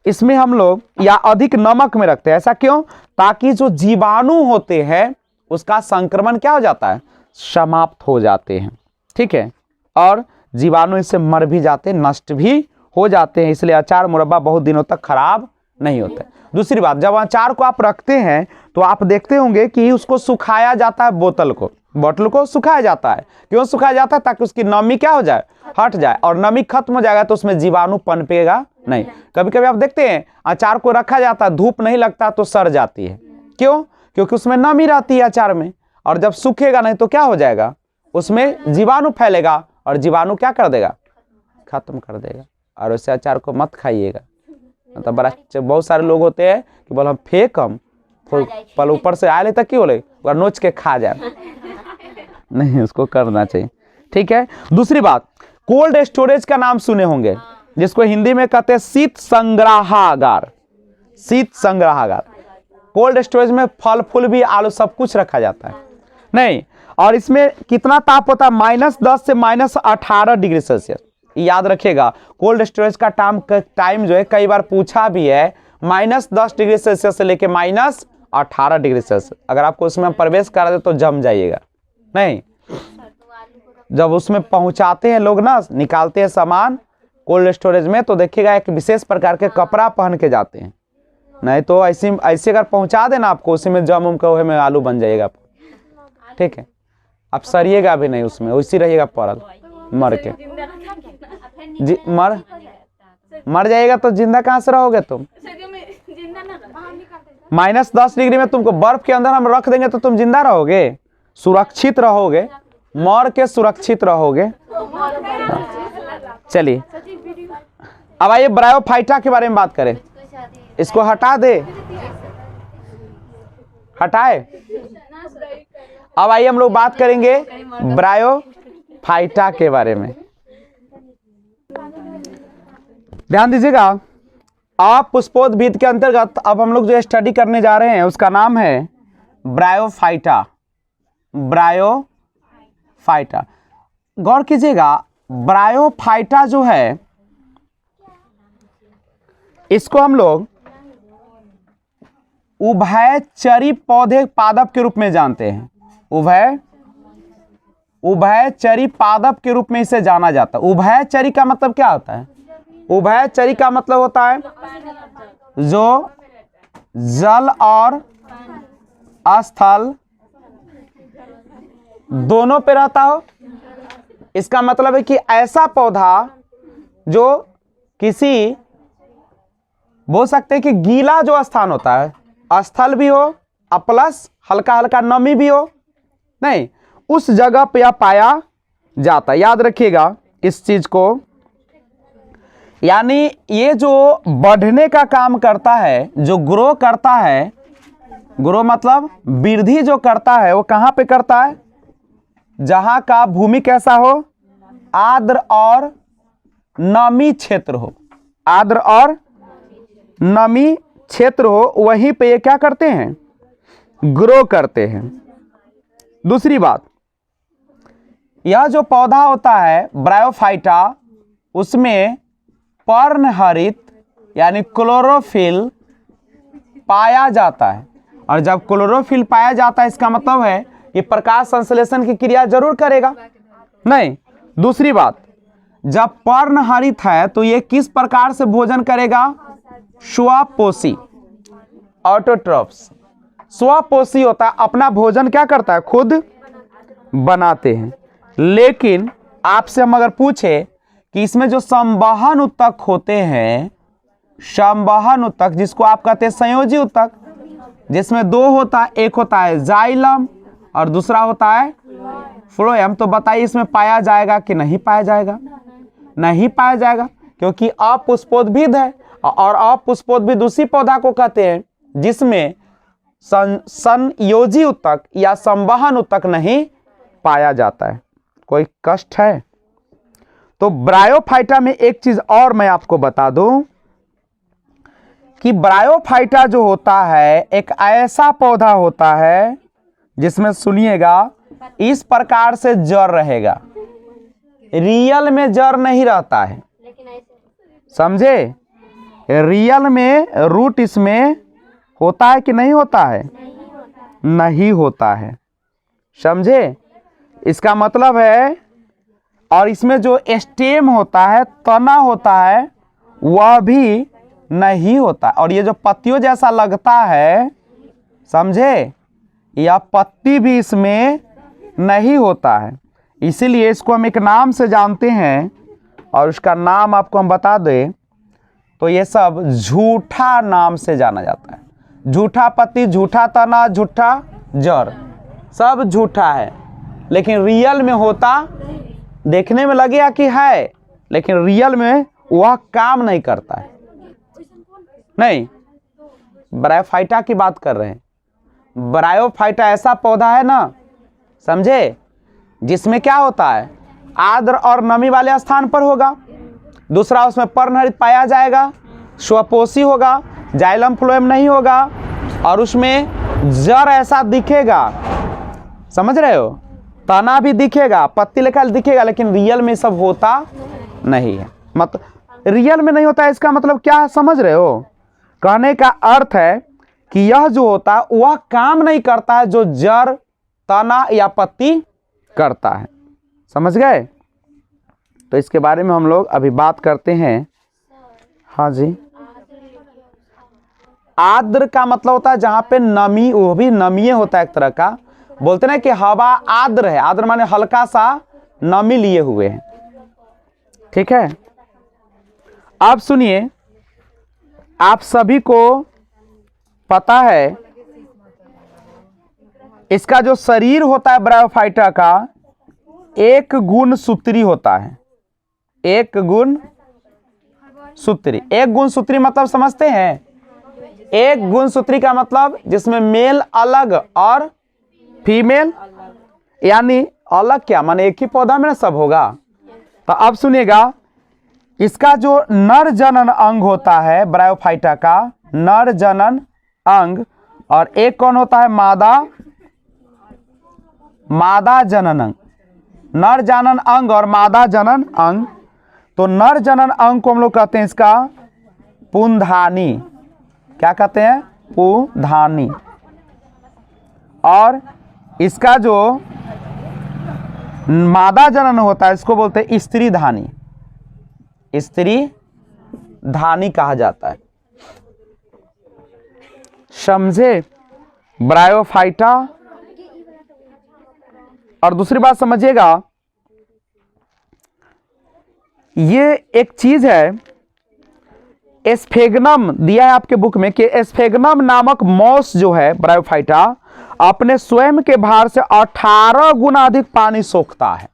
Speaker 1: इसमें हम लोग या अधिक नमक में रखते हैं। ऐसा क्यों? ताकि जो जीवाणु होते हैं उसका संक्रमण क्या हो जाता है? समाप्त हो जाते हैं, ठीक है। और जीवाणु इससे मर भी जाते हैं, नष्ट भी हो जाते हैं। इसलिए अचार मुरब्बा बहुत दिनों तक खराब नहीं होता है। दूसरी बात, जब अचार को आप रखते हैं तो आप देखते होंगे कि उसको सुखाया जाता है, बोतल को सुखाया जाता है। क्यों सुखाया जाता है? ताकि उसकी नमी क्या हो जाए? हट जाए। और नमी खत्म हो जाएगा तो उसमें जीवाणु पनपेगा नहीं। कभी कभी आप देखते हैं अचार को रखा जाता है, धूप नहीं लगता तो सड़ जाती है। क्यों? क्योंकि उसमें नमी रहती है अचार में, और जब सूखेगा नहीं तो क्या हो जाएगा? उसमें जीवाणु फैलेगा और जीवाणु क्या कर देगा, खत्म कर देगा। और वैसे अचार को मत खाइएगा, मतलब बड़ा बहुत सारे लोग होते हैं कि बोल हम फेंकम पल ऊपर से आए तक क्यों बोले और नोच के खा जाए, नहीं उसको करना चाहिए। ठीक है। दूसरी बात, कोल्ड स्टोरेज का नाम सुने होंगे, जिसको हिंदी में कहते हैं शीत संग्रहागार। शीत संग्रहागार, कोल्ड स्टोरेज में फल फूल भी, आलू सब कुछ रखा जाता है नहीं। और इसमें कितना ताप होता है, -10 से -18 डिग्री सेल्सियस। याद रखिएगा, कोल्ड स्टोरेज का टाइम जो है कई बार पूछा भी है, -10 डिग्री सेल्सियस से लेके -18 डिग्री सेल्सियस। अगर आपको उसमें प्रवेश करा दे तो जम जाइएगा नहीं। जब उसमें पहुंचाते हैं लोग ना, निकालते हैं सामान कोल्ड स्टोरेज में, तो देखिएगा एक विशेष प्रकार के कपड़ा पहन के जाते हैं, नहीं तो ऐसे अगर पहुंचा देना आपको, उसी में जम के वह में आलू बन जाएगा। ठीक है, आप सरिएगा भी नहीं उसमें, उसी रहिएगा पड़ल मर के। मर जाएगा तो जिंदा कहां से रहोगे तुम? -10 डिग्री में तुमको बर्फ के अंदर हम रख देंगे तो तुम जिंदा रहोगे? सुरक्षित रहोगे, मर के सुरक्षित रहोगे। चलिए अब आइए ब्रायोफाइटा के बारे में बात करें। इसको हटा दे, हटाए। अब आइए हम लोग बात करेंगे ब्रायोफाइटा के बारे में। ध्यान दीजिएगा, आप पुष्पोद्भिद के अंतर्गत अब हम लोग जो स्टडी करने जा रहे हैं उसका नाम है ब्रायोफाइटा। ब्रायोफाइटा, गौर कीजिएगा, ब्रायोफाइटा जो है इसको हम लोग उभयचरी पौधे पादप के रूप में जानते हैं। उभयचरी पादप के रूप में इसे जाना जाता है। उभयचरी का मतलब क्या होता है? उभयचरी का मतलब होता है जो जल और स्थल दोनों पे रहता हो। इसका मतलब है कि ऐसा पौधा जो किसी, बोल सकते हैं कि गीला जो स्थान होता है, स्थल भी हो और प्लस हल्का हल्का नमी भी हो, नहीं, उस जगह पे यह पाया जाता है। याद रखिएगा इस चीज को। यानी ये जो बढ़ने का काम करता है, जो ग्रो करता है, ग्रो मतलब वृद्धि जो करता है, वो कहाँ पे करता है? जहां का भूमि कैसा हो, आर्द्र और नमी क्षेत्र हो। आर्द्र और नमी क्षेत्र हो, वहीं पे ये क्या करते हैं? ग्रो करते हैं। दूसरी बात, यह जो पौधा होता है ब्रायोफाइटा, उसमें पर्णहरित यानी क्लोरोफिल पाया जाता है। और जब क्लोरोफिल पाया जाता है, इसका मतलब है कि प्रकाश संश्लेषण की क्रिया जरूर करेगा नहीं। दूसरी बात, जब पर्णहरित है तो ये किस प्रकार से भोजन करेगा? स्वपोषी, ऑटोट्रॉफ्स। स्वपोषी होता है, अपना भोजन क्या करता है? खुद बनाते हैं। लेकिन आपसे हम अगर पूछे कि इसमें जो संवहन उत्तक होते हैं, संवहन उत्तक जिसको आप कहते हैं संयोजी उत्तक, जिसमें दो होता है, एक होता है जाइलम और दूसरा होता है फ्लोएम, तो बताइए इसमें पाया जाएगा कि नहीं पाया जाएगा? नहीं पाया जाएगा, क्योंकि अपुष्पोद्भिद है। और अपुष्पोद्भिद उसी पौधा को कहते हैं जिसमें संयोजी उत्तक या संवहन उत्तक नहीं पाया जाता है। कोई कष्ट है? तो ब्रायोफाइटा में एक चीज और मैं आपको बता दूं कि ब्रायोफाइटा जो होता है एक ऐसा पौधा होता है जिसमें, सुनिएगा, इस प्रकार से जड़ रहेगा। रियल में जड़ नहीं रहता है, समझे? रियल में रूट इसमें होता है कि नहीं होता है? नहीं होता है, समझे? इसका मतलब है, और इसमें जो स्टेम होता है, तना होता है, वह भी नहीं होता। और ये जो पत्तियों जैसा लगता है, समझे, यह पत्ती भी इसमें नहीं होता है। इसीलिए इसको हम एक नाम से जानते हैं, और उसका नाम आपको हम बता दें तो ये सब झूठा नाम से जाना जाता है। झूठा पत्ती, झूठा तना, झूठा जड़, सब झूठा है, लेकिन रियल में होता देखने में लगेगा कि है, लेकिन रियल में वह काम नहीं करता है। नहीं, ब्रायोफाइटा की बात कर रहे हैं। ब्रायोफाइटा ऐसा पौधा है ना, समझे, जिसमें क्या होता है, आर्द्र और नमी वाले स्थान पर होगा। दूसरा, उसमें पर्णहरित पाया जाएगा, स्वपोषी होगा, जाइलम फ्लोएम नहीं होगा, और उसमें जड़ ऐसा दिखेगा, समझ रहे हो, तना भी दिखेगा, पत्ती लेखा दिखेगा, लेकिन रियल में सब होता नहीं है। मतलब रियल में नहीं होता है, इसका मतलब क्या समझ रहे हो? कहने का अर्थ है कि यह जो होता है वह काम नहीं करता है जो जड़, तना या पत्ती करता है। समझ गए? तो इसके बारे में हम लोग अभी बात करते हैं। हाँ जी, आर्द्र का मतलब होता है जहां पे नमी, वो भी नमीय होता है एक तरह का। बोलते ना कि हवा आर्द्र है, आर्द्र माने हल्का सा नमी लिए हुए है। ठीक है, अब सुनिए, आप सभी को पता है इसका जो शरीर होता है ब्रायोफाइटा का, एक गुण सूत्री होता है। एक गुण सूत्री, एक गुण सूत्री मतलब समझते हैं? एक गुण सूत्री का मतलब जिसमें मेल अलग और फीमेल, यानी अलग क्या माने एक ही पौधा में सब होगा। तो अब सुनिएगा, इसका जो नर जनन अंग होता है ब्रायोफाइटा का, नर जनन अंग, और एक कौन होता है, मादा जनन अंग। नर जनन अंग और मादा जनन अंग। तो नर जनन अंग को हम लोग कहते हैं इसका पुंधानी। क्या कहते हैं? पुंधानी। और इसका जो मादा जनन होता है इसको बोलते हैं स्त्री धानी। स्त्री धानी कहा जाता है। समझे ब्रायोफाइटा? और दूसरी बात समझिएगा, ये एक चीज है, एस्फेगनम दिया है आपके बुक में कि एस्फेगनम नामक मॉस जो है ब्रायोफाइटा अपने स्वयं के भार से 18 गुना अधिक पानी सोखता है।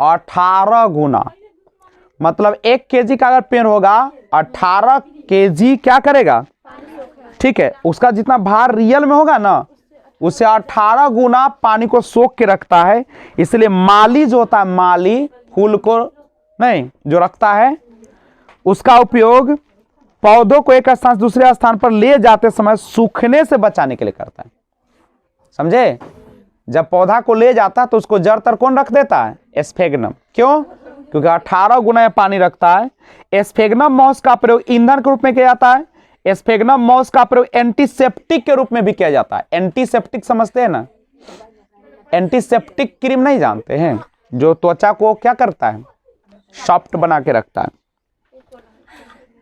Speaker 1: 18 गुना मतलब 1 केजी का अगर पेड़ होगा, 18 केजी क्या करेगा? ठीक है, उसका जितना भार रियल में होगा ना, उससे 18 गुना पानी को सोख के रखता है। इसलिए माली जो होता है, माली फूल को नहीं जो रखता है, उसका उपयोग पौधों को एक स्थान से दूसरे स्थान पर ले जाते समय सूखने से बचाने के लिए करता है। समझे? जब पौधा को ले जाता है तो उसको जड़ तर कौन रख देता है? एस्फेगनम। क्यों? क्योंकि 18 गुना पानी रखता है। एस्फेगनम मॉस का प्रयोग ईंधन के रूप में किया जाता है। एस्फेगनम मॉस का प्रयोग एंटीसेप्टिक के रूप में भी किया जाता है। एंटीसेप्टिक समझते हैं ना? एंटीसेप्टिक क्रीम नहीं जानते हैं? जो त्वचा को क्या करता है? सॉफ्ट बना के रखता है।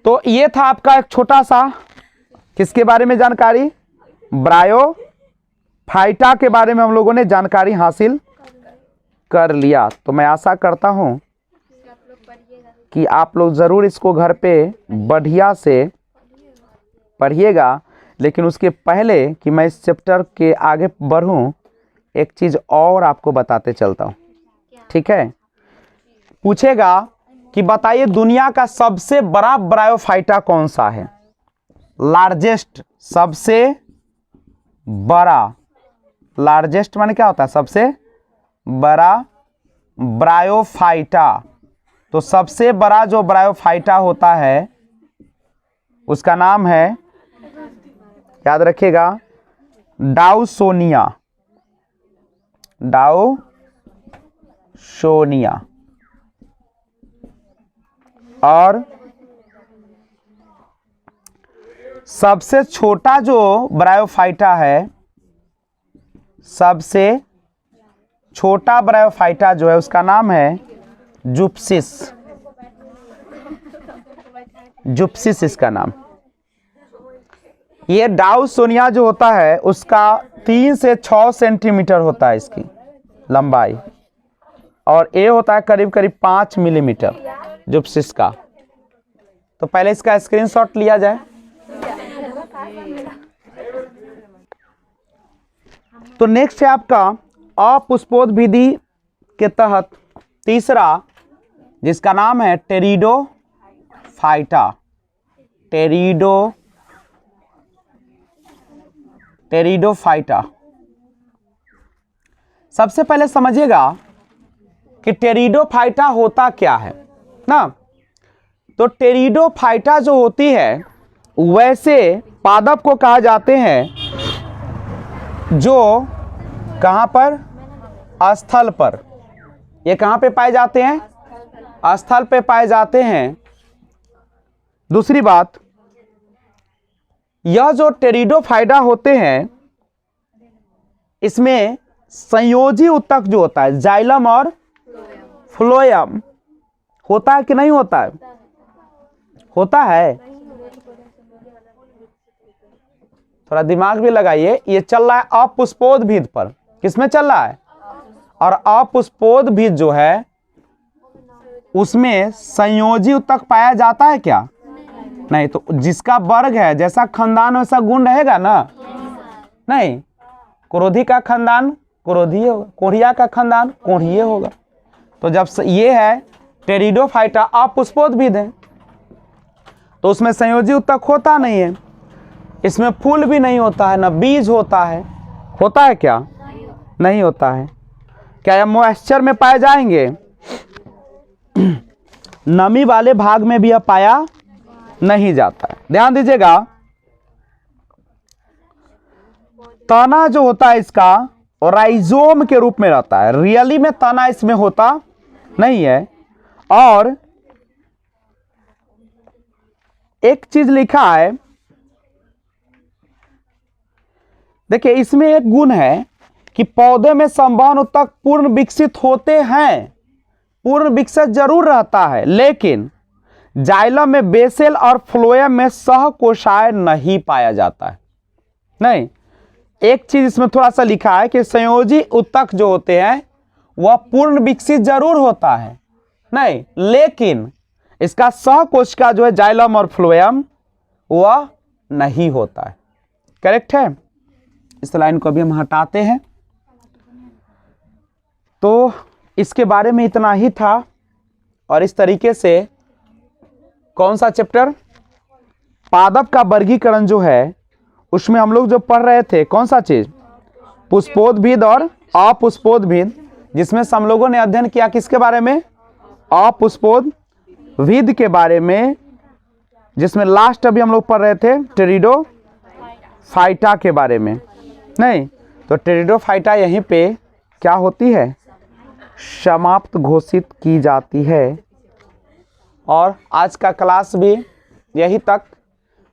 Speaker 1: तो ये था आपका एक छोटा सा किसके बारे में जानकारी? ब्रायोफाइटा के बारे में हम लोगों ने जानकारी हासिल कर लिया। तो मैं आशा करता हूं कि आप लोग जरूर इसको घर पे बढ़िया से पढ़िएगा। लेकिन उसके पहले कि मैं इस चैप्टर के आगे बढ़ूं, एक चीज और आपको बताते चलता हूं। ठीक है? पूछेगा कि बताइए दुनिया का सबसे बड़ा ब्रायोफाइटा कौन सा है? लार्जेस्ट, सबसे बड़ा। लार्जेस्ट माने क्या होता है? सबसे बड़ा ब्रायोफाइटा। तो सबसे बड़ा जो ब्रायोफाइटा होता है उसका नाम है, याद रखिएगा, डाउसोनिया। डाउसोनिया। और सबसे छोटा जो ब्रायोफाइटा है, सबसे छोटा ब्रायोफाइटा जो है उसका नाम है जुप्सिस। जुप्सिस इसका नाम। ये डाउसोनिया जो होता है उसका 3 से 6 सेंटीमीटर होता है इसकी लंबाई, और ये होता है करीब करीब 5 मिलीमीटर जुप्सिस का। तो पहले इसका स्क्रीनशॉट लिया जाए। तो नेक्स्ट है आपका अपुष्पोद विधि के तहत तीसरा जिसका नाम है टेरिडोफाइटा। टेरिडोफाइटा। सबसे पहले समझिएगा कि टेरिडोफाइटा होता क्या है ना। तो टेरिडोफाइटा जो होती है वैसे पादप को कहा जाते हैं जो कहां पर, स्थल पर। ये कहां पे पाए जाते हैं, स्थल पे पाए जाते हैं। दूसरी बात, यह जो टेरिडोफाइटा होते हैं इसमें संयोजी उत्तक जो होता है जाइलम और फ्लोएम होता है कि नहीं होता है? होता है। थोड़ा दिमाग भी लगाइए। ये चल रहा है अपुष्पोद्भिद पर। किसमें चल रहा है? और अपुष्पोद्भिद जो है उसमें संयोजी उत्तक पाया जाता है क्या? नहीं। तो जिसका वर्ग है, जैसा खानदान वैसा गुण रहेगा ना? नहीं। क्रोधी का खानदान क्रोधीय होगा, कोढ़िया का खानदान कोढ़ीय होगा। तो जब ये है टेरिडोफाइटा अपुष्पोद्भिद है तो उसमें संयोजी उत्तक होता नहीं है, इसमें फूल भी नहीं होता है, ना बीज होता है। होता है क्या? नहीं होता है। क्या यह मॉइस्चर में पाए जाएंगे? नमी वाले भाग में भी यह पाया नहीं जाता है। ध्यान दीजिएगा, तना जो होता है इसका राइजोम के रूप में रहता है। रियली में तना इसमें होता नहीं है। और एक चीज लिखा है, देखिए इसमें एक गुण है कि पौधे में संवहन उत्तक पूर्ण विकसित होते हैं, पूर्ण विकसित जरूर रहता है, लेकिन जाइलम में बेसेल और फ्लोएम में सहकोशाय नहीं पाया जाता है। नहीं। एक चीज इसमें थोड़ा सा लिखा है कि संयोजी उत्तक जो होते हैं वह पूर्ण विकसित जरूर होता है, नहीं, लेकिन इसका सहकोशिका जो है जाइलम और फ्लोएम वह नहीं होता है। करेक्ट है। इस लाइन को अभी हम हटाते हैं। तो इसके बारे में इतना ही था। और इस तरीके से कौन सा चैप्टर, पादप का वर्गीकरण जो है उसमें हम लोग जो पढ़ रहे थे कौन सा चीज, पुष्पोद्भिद और अपुष्पोद्भिद, जिसमें हम लोगों ने अध्ययन किया किसके बारे में, अपुष्पोद्भिद के बारे में, जिसमें लास्ट अभी हम लोग पढ़ रहे थे टेरिडोफाइटा के बारे में। नहीं। तो टेरिडोफाइटा यहीं पे क्या होती है, समाप्त घोषित की जाती है। और आज का क्लास भी यही तक।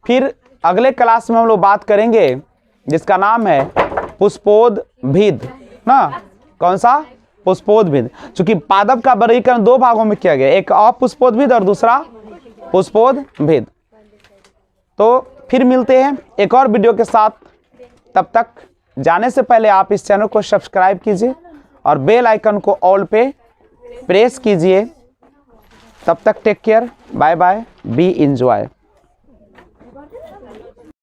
Speaker 1: फिर अगले क्लास में हम लोग बात करेंगे जिसका नाम है पुष्पोद्भिद ना। कौन सा? पुष्पोद्भिद। चूंकि पादप का वर्गीकरण दो भागों में किया गया, एक अपुष्पोद्भिद और दूसरा पुष्पोद्भिद। तो फिर मिलते हैं एक और वीडियो के साथ। तब तक जाने से पहले आप इस चैनल को सब्सक्राइब कीजिए और बेल आइकन को ऑल पे प्रेस कीजिए। तब तक take care, bye bye, be enjoy.